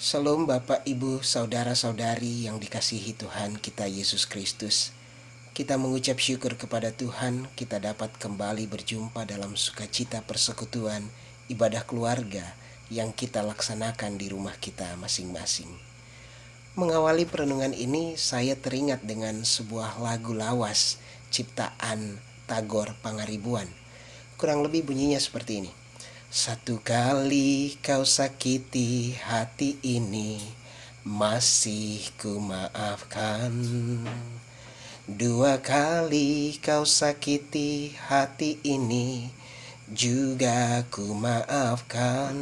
Salam Bapak, Ibu, Saudara-saudari yang dikasihi Tuhan kita Yesus Kristus. Kita mengucap syukur kepada Tuhan kita dapat kembali berjumpa dalam sukacita persekutuan ibadah keluarga yang kita laksanakan di rumah kita masing-masing. Mengawali perenungan ini, saya teringat dengan sebuah lagu lawas ciptaan Tagor Pangaribuan. Kurang lebih bunyinya seperti ini. Satu kali kau sakiti hati ini, masih ku maafkan. Dua kali kau sakiti hati ini, juga ku maafkan.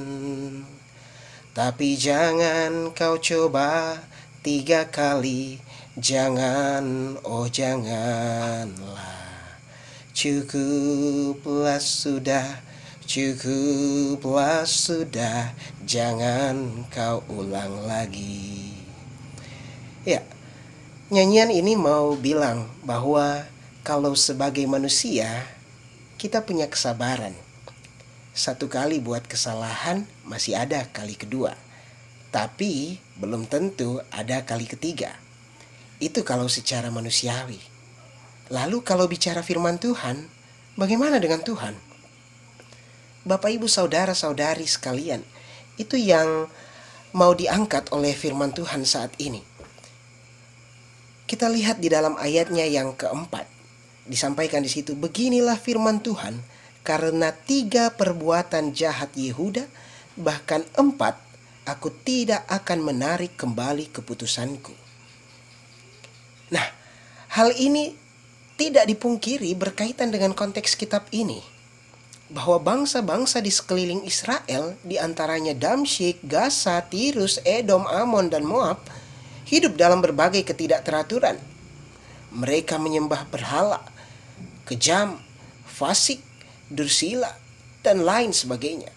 Tapi jangan kau coba tiga kali, jangan, oh janganlah. Cukuplah sudah, jangan kau ulang lagi. Ya, nyanyian ini mau bilang bahwa kalau sebagai manusia kita punya kesabaran. Satu kali buat kesalahan masih ada kali kedua, tapi belum tentu ada kali ketiga. Itu kalau secara manusiawi. Lalu kalau bicara firman Tuhan, bagaimana dengan Tuhan? Bapak, Ibu, Saudara-saudari sekalian, itu yang mau diangkat oleh firman Tuhan saat ini. Kita lihat di dalam ayatnya yang keempat, disampaikan di situ, beginilah firman Tuhan, karena 3 perbuatan jahat Yehuda, bahkan 4, aku tidak akan menarik kembali keputusanku. Nah, hal ini tidak dipungkiri berkaitan dengan konteks kitab ini, bahwa bangsa-bangsa di sekeliling Israel, diantaranya Damsyik, Gaza, Tirus, Edom, Amon, dan Moab, hidup dalam berbagai ketidakteraturan. Mereka menyembah berhala, kejam, fasik, dursila, dan lain sebagainya.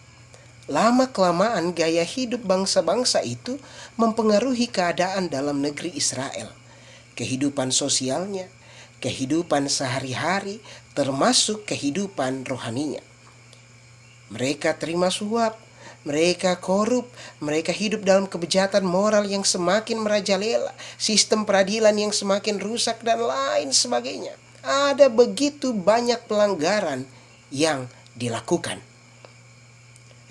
Lama-kelamaan gaya hidup bangsa-bangsa itu mempengaruhi keadaan dalam negeri Israel, kehidupan sosialnya, kehidupan sehari-hari, termasuk kehidupan rohaninya. Mereka terima suap, mereka korup, mereka hidup dalam kebejatan moral yang semakin merajalela, sistem peradilan yang semakin rusak, dan lain sebagainya. Ada begitu banyak pelanggaran yang dilakukan.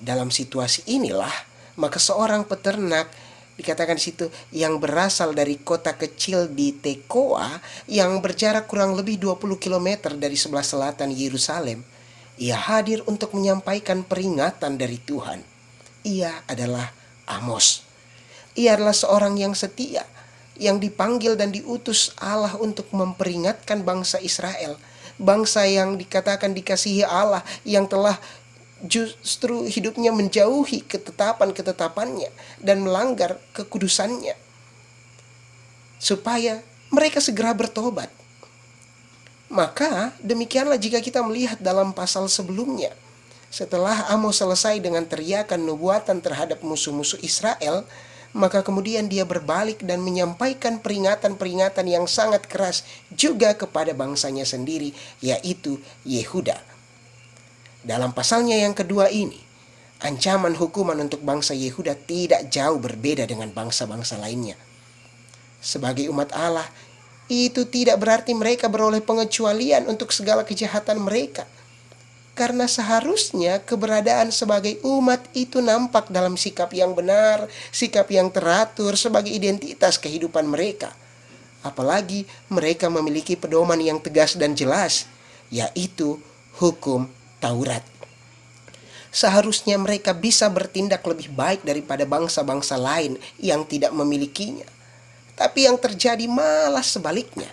Dalam situasi inilah, maka seorang peternak, dikatakan di situ, yang berasal dari kota kecil di Tekoa yang berjarak kurang lebih 20 km dari sebelah selatan Yerusalem, ia hadir untuk menyampaikan peringatan dari Tuhan. Ia adalah Amos. Ia adalah seorang yang setia, yang dipanggil dan diutus Allah untuk memperingatkan bangsa Israel, bangsa yang dikatakan dikasihi Allah, yang telah justru hidupnya menjauhi ketetapan-ketetapannya dan melanggar kekudusannya, supaya mereka segera bertobat. Maka demikianlah jika kita melihat dalam pasal sebelumnya, setelah Amos selesai dengan teriakan nubuatan terhadap musuh-musuh Israel, maka kemudian dia berbalik dan menyampaikan peringatan-peringatan yang sangat keras juga kepada bangsanya sendiri, yaitu Yehuda. Dalam pasalnya yang kedua ini, ancaman hukuman untuk bangsa Yehuda tidak jauh berbeda dengan bangsa-bangsa lainnya. Sebagai umat Allah, itu tidak berarti mereka beroleh pengecualian untuk segala kejahatan mereka. Karena seharusnya keberadaan sebagai umat itu nampak dalam sikap yang benar, sikap yang teratur sebagai identitas kehidupan mereka. Apalagi mereka memiliki pedoman yang tegas dan jelas, yaitu hukum Taurat. Seharusnya mereka bisa bertindak lebih baik daripada bangsa-bangsa lain yang tidak memilikinya. Tapi yang terjadi malah sebaliknya.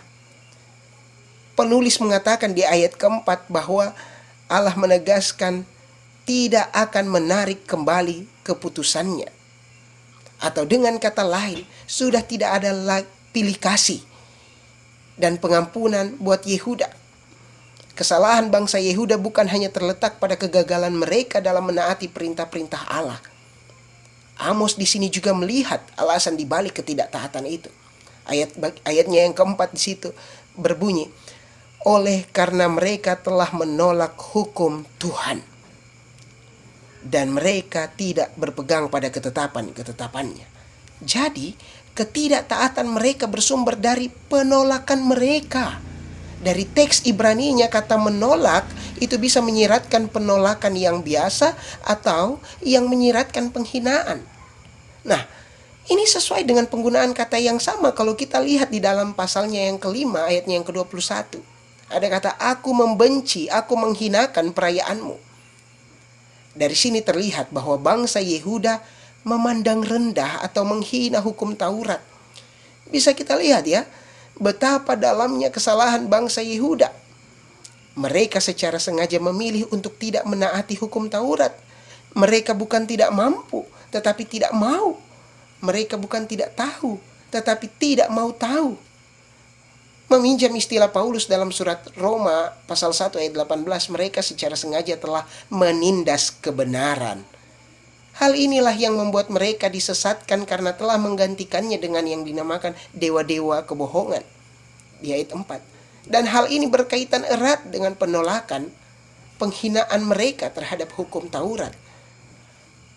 Penulis mengatakan di ayat keempat bahwa Allah menegaskan tidak akan menarik kembali keputusannya. Atau dengan kata lain, sudah tidak ada pilih kasih dan pengampunan buat Yehuda. Kesalahan bangsa Yehuda bukan hanya terletak pada kegagalan mereka dalam menaati perintah-perintah Allah. Amos di sini juga melihat alasan di balik ketidaktaatan itu. Ayatnya yang keempat di situ berbunyi, oleh karena mereka telah menolak hukum Tuhan dan mereka tidak berpegang pada ketetapan-ketetapannya. Jadi, ketidaktaatan mereka bersumber dari penolakan mereka. Dari teks Ibrani-nya kata menolak itu bisa menyiratkan penolakan yang biasa atau yang menyiratkan penghinaan. Nah, ini sesuai dengan penggunaan kata yang sama kalau kita lihat di dalam pasalnya yang kelima ayatnya yang ke-21. Ada kata, aku membenci, aku menghinakan perayaanmu. Dari sini terlihat bahwa bangsa Yehuda memandang rendah atau menghina hukum Taurat. Bisa kita lihat ya, betapa dalamnya kesalahan bangsa Yehuda. Mereka secara sengaja memilih untuk tidak menaati hukum Taurat. Mereka bukan tidak mampu, tetapi tidak mau. Mereka bukan tidak tahu, tetapi tidak mau tahu. Meminjam istilah Paulus dalam surat Roma pasal 1 ayat 18, mereka secara sengaja telah menindas kebenaran. Hal inilah yang membuat mereka disesatkan karena telah menggantikannya dengan yang dinamakan dewa-dewa kebohongan. Di ayat 4. Dan hal ini berkaitan erat dengan penolakan, penghinaan mereka terhadap hukum Taurat.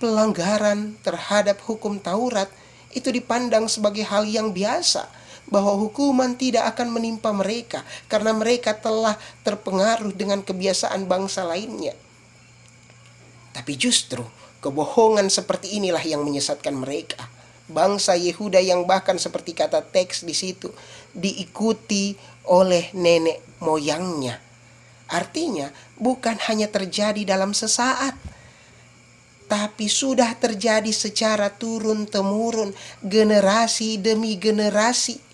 Pelanggaran terhadap hukum Taurat itu dipandang sebagai hal yang biasa, bahwa hukuman tidak akan menimpa mereka karena mereka telah terpengaruh dengan kebiasaan bangsa lainnya. Tapi justru kebohongan seperti inilah yang menyesatkan mereka. Bangsa Yehuda yang bahkan seperti kata teks di situ diikuti oleh nenek moyangnya. Artinya bukan hanya terjadi dalam sesaat, tapi sudah terjadi secara turun-temurun, generasi demi generasi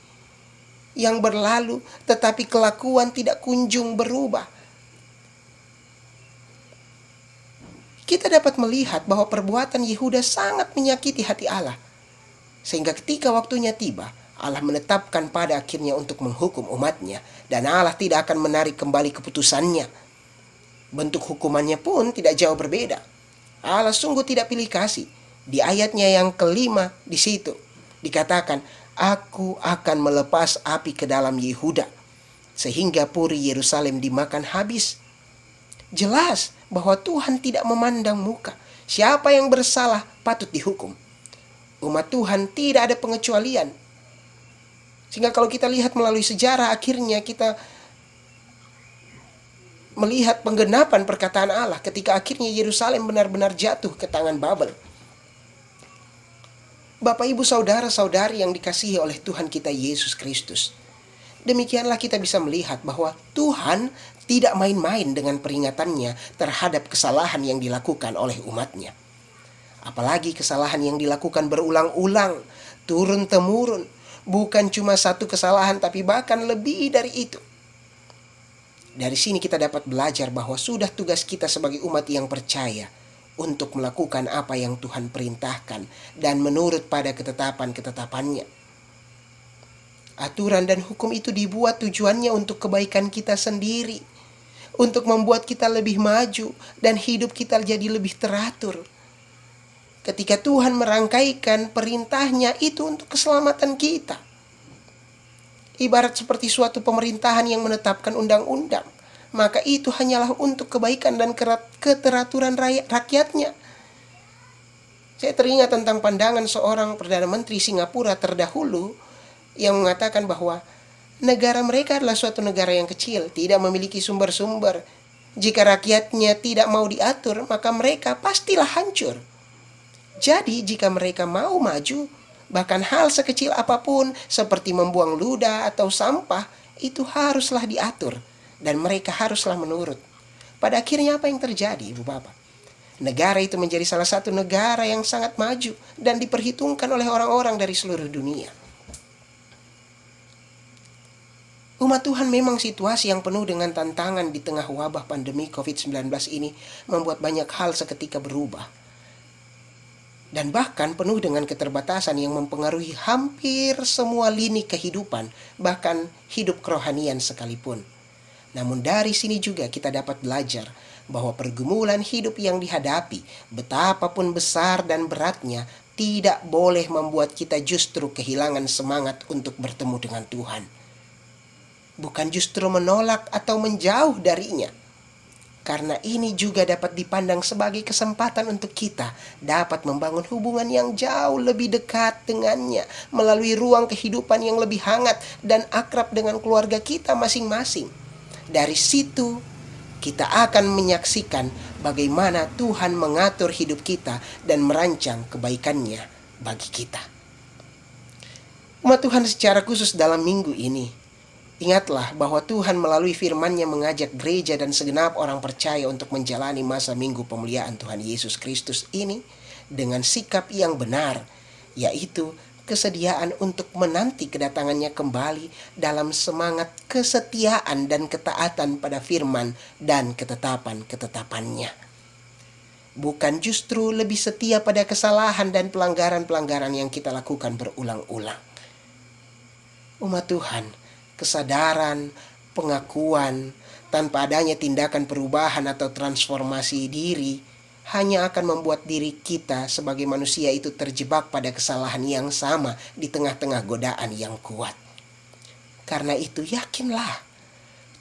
yang berlalu, tetapi kelakuan tidak kunjung berubah. Kita dapat melihat bahwa perbuatan Yehuda sangat menyakiti hati Allah. Sehingga ketika waktunya tiba, Allah menetapkan pada akhirnya untuk menghukum umatnya. Dan Allah tidak akan menarik kembali keputusannya. Bentuk hukumannya pun tidak jauh berbeda. Allah sungguh tidak pilih kasih. Di ayatnya yang kelima di situ dikatakan, aku akan melepas api ke dalam Yehuda, sehingga puri Yerusalem dimakan habis. Jelas bahwa Tuhan tidak memandang muka. Siapa yang bersalah patut dihukum. Umat Tuhan tidak ada pengecualian. Sehingga kalau kita lihat melalui sejarah, akhirnya kita melihat penggenapan perkataan Allah ketika akhirnya Yerusalem benar-benar jatuh ke tangan Babel. Bapak, Ibu, saudara-saudari yang dikasihi oleh Tuhan kita Yesus Kristus. Demikianlah kita bisa melihat bahwa Tuhan tidak main-main dengan peringatannya terhadap kesalahan yang dilakukan oleh umatnya. Apalagi kesalahan yang dilakukan berulang-ulang, turun-temurun. Bukan cuma satu kesalahan, tapi bahkan lebih dari itu. Dari sini kita dapat belajar bahwa sudah tugas kita sebagai umat yang percaya untuk melakukan apa yang Tuhan perintahkan dan menurut pada ketetapan-ketetapannya. Aturan dan hukum itu dibuat tujuannya untuk kebaikan kita sendiri, untuk membuat kita lebih maju dan hidup kita jadi lebih teratur. Ketika Tuhan merangkaikan perintahnya itu untuk keselamatan kita. Ibarat seperti suatu pemerintahan yang menetapkan undang-undang, maka itu hanyalah untuk kebaikan dan keteraturan rakyatnya. Saya teringat tentang pandangan seorang Perdana Menteri Singapura terdahulu yang mengatakan bahwa negara mereka adalah suatu negara yang kecil, tidak memiliki sumber-sumber. Jika rakyatnya tidak mau diatur, maka mereka pastilah hancur. Jadi jika mereka mau maju, bahkan hal sekecil apapun seperti membuang ludah atau sampah, itu haruslah diatur dan mereka haruslah menurut. Pada akhirnya apa yang terjadi, Ibu Bapak? Negara itu menjadi salah satu negara yang sangat maju dan diperhitungkan oleh orang-orang dari seluruh dunia. Umat Tuhan, memang situasi yang penuh dengan tantangan di tengah wabah pandemi COVID-19 ini membuat banyak hal seketika berubah. Dan bahkan penuh dengan keterbatasan yang mempengaruhi hampir semua lini kehidupan, bahkan hidup kerohanian sekalipun. Namun dari sini juga kita dapat belajar bahwa pergumulan hidup yang dihadapi, betapapun besar dan beratnya, tidak boleh membuat kita justru kehilangan semangat untuk bertemu dengan Tuhan. Bukan justru menolak atau menjauh darinya. Karena ini juga dapat dipandang sebagai kesempatan untuk kita dapat membangun hubungan yang jauh lebih dekat dengannya melalui ruang kehidupan yang lebih hangat dan akrab dengan keluarga kita masing-masing. Dari situ kita akan menyaksikan bagaimana Tuhan mengatur hidup kita dan merancang kebaikannya bagi kita. Umat Tuhan, secara khusus dalam minggu ini, ingatlah bahwa Tuhan melalui firman-Nya mengajak gereja dan segenap orang percaya untuk menjalani masa minggu pemuliaan Tuhan Yesus Kristus ini dengan sikap yang benar, yaitu kesediaan untuk menanti kedatangannya kembali dalam semangat kesetiaan dan ketaatan pada firman dan ketetapan-ketetapannya. Bukan justru lebih setia pada kesalahan dan pelanggaran-pelanggaran yang kita lakukan berulang-ulang. Umat Tuhan, kesadaran, pengakuan, tanpa adanya tindakan perubahan atau transformasi diri, hanya akan membuat diri kita sebagai manusia itu terjebak pada kesalahan yang sama di tengah-tengah godaan yang kuat. Karena itu yakinlah,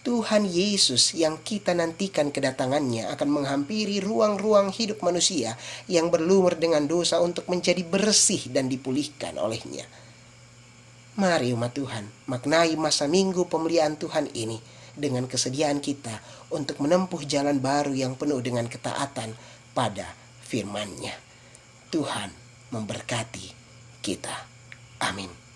Tuhan Yesus yang kita nantikan kedatangannya akan menghampiri ruang-ruang hidup manusia yang berlumur dengan dosa untuk menjadi bersih dan dipulihkan olehnya. Mari umat Tuhan, maknai masa minggu pemuliaan Tuhan ini dengan kesediaan kita untuk menempuh jalan baru yang penuh dengan ketaatan pada firman-Nya. Tuhan memberkati kita. Amin.